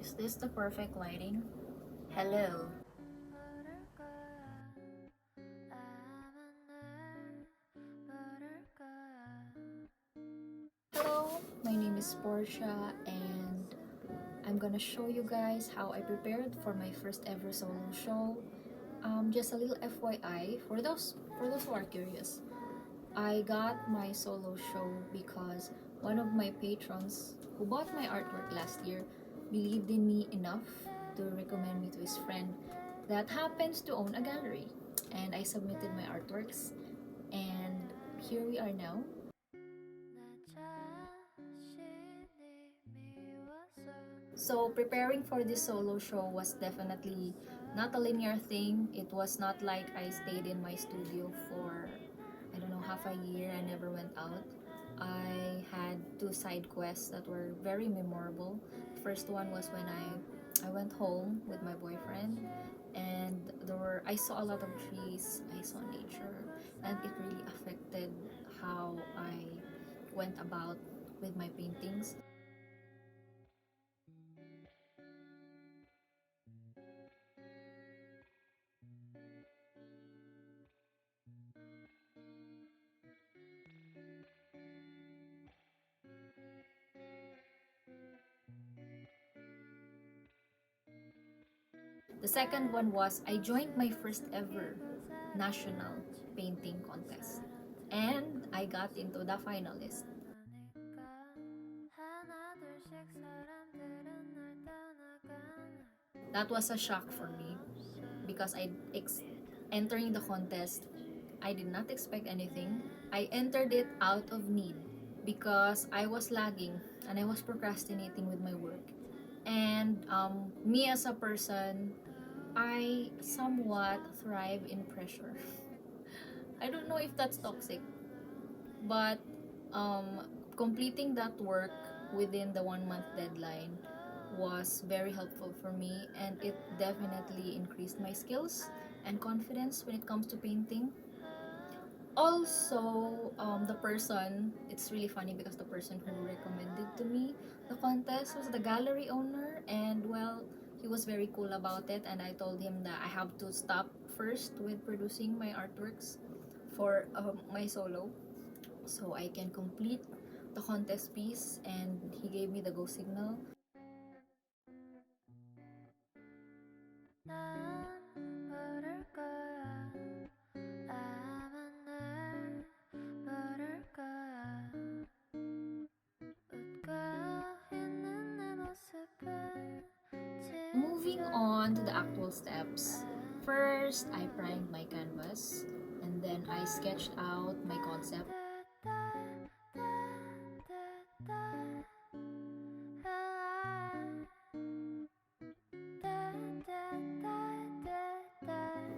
Is this the perfect lighting? Hello. Hello, my name is Portia and I'm gonna show you guys how I prepared for my first ever solo show. Just a little FYI for those who are curious. I got my solo show because one of my patrons who bought my artwork last year believed in me enough to recommend me to his friend that happens to own a gallery. And I submitted my artworks, and here we are now. So preparing for this solo show was definitely not a linear thing. It was not like I stayed in my studio for, I don't know, half a year. I never went out. I had two side quests that were very memorable. First one was when I went home with my boyfriend, and I saw a lot of trees, I saw nature, and it really affected how I went about with my paintings. The second one was I joined my first ever national painting contest, and I got into the finalist. That was a shock for me because entering the contest, I did not expect anything. I entered it out of need because I was lagging and I was procrastinating with my work. And me as a person, I somewhat thrive in pressure. I don't know if that's toxic, but completing that work within the 1 month deadline was very helpful for me, and it definitely increased my skills and confidence when it comes to painting. Also, it's really funny because the person who recommended to me the contest was the gallery owner, and well, he was very cool about it, and I told him that I have to stop first with producing my artworks for my solo so I can complete the contest piece, and he gave me the go signal. Moving on to the actual steps. First, I primed my canvas, and then I sketched out my concept.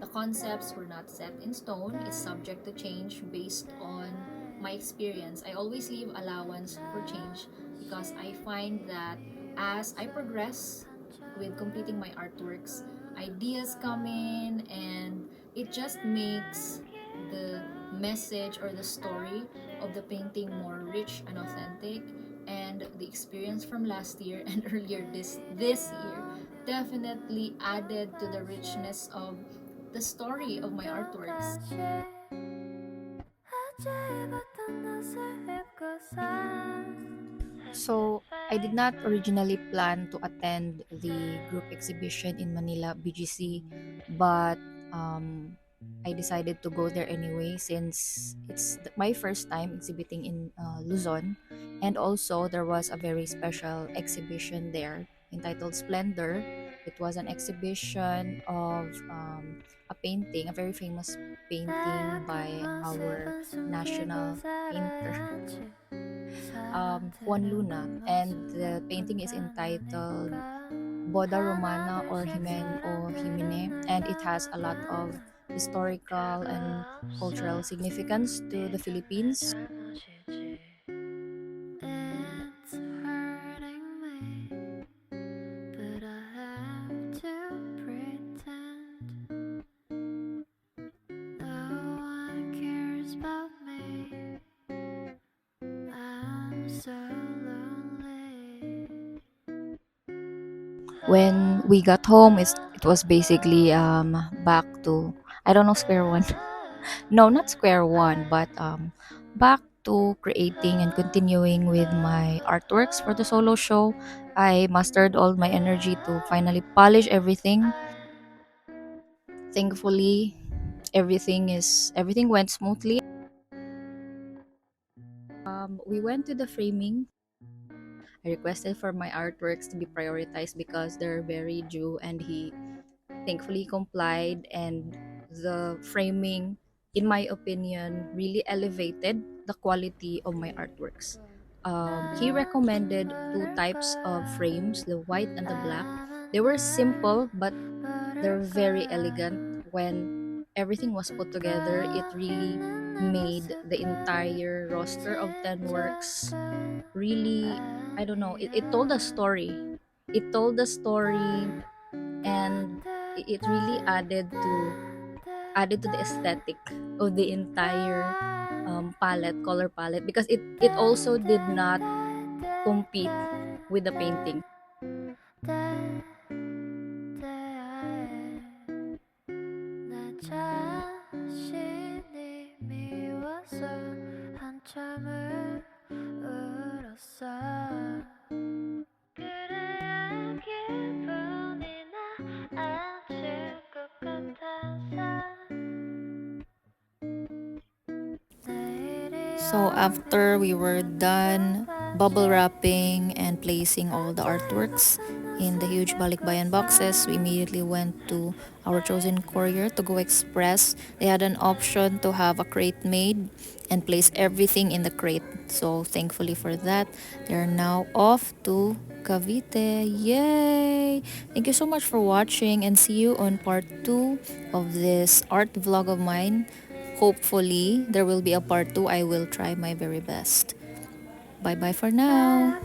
The concepts were not set in stone, it's subject to change based on my experience. I always leave allowance for change because I find that as I progress with completing my artworks, ideas come in, and it just makes the message or the story of the painting more rich and authentic. And the experience from last year and earlier this year definitely added to the richness of the story of my artworks. So, I did not originally plan to attend the group exhibition in Manila BGC, but I decided to go there anyway since it's my first time exhibiting in Luzon. And also, there was a very special exhibition there entitled Splendor. It was an exhibition of a painting, a very famous painting by our national painter, Juan Luna, and the painting is entitled Boda Romana or Himen o Himine, and it has a lot of historical and cultural significance to the Philippines. When we got home, it was basically back to, I don't know, square one. No, not square one, but back to creating and continuing with my artworks for the solo show. I mustered all my energy to finally polish everything. Thankfully, everything went smoothly. We went to the framing. I requested for my artworks to be prioritized because they're very due, and he thankfully complied. And the framing, in my opinion, really elevated the quality of my artworks. He recommended two types of frames, the white and the black. They were simple, but they're very elegant. When everything was put together, it really made the entire roster of 10 works really, I don't know, it told a story. It told a story, and it really added to the aesthetic of the entire color palette, because it also did not compete with the painting. 내 자신이 미워서 한참을 울었어. 그래야 기분이 나아질 것 같아서. So after we were done bubble wrapping and placing all the artworks in the huge balikbayan boxes, we immediately went to our chosen courier to go express. They had an option to have a crate made and place everything in the crate. So thankfully for that, they're now off to Cavite. Yay! Thank you so much for watching, and see you on part 2 of this art vlog of mine. Hopefully, there will be a part 2. I will try my very best. Bye bye for now.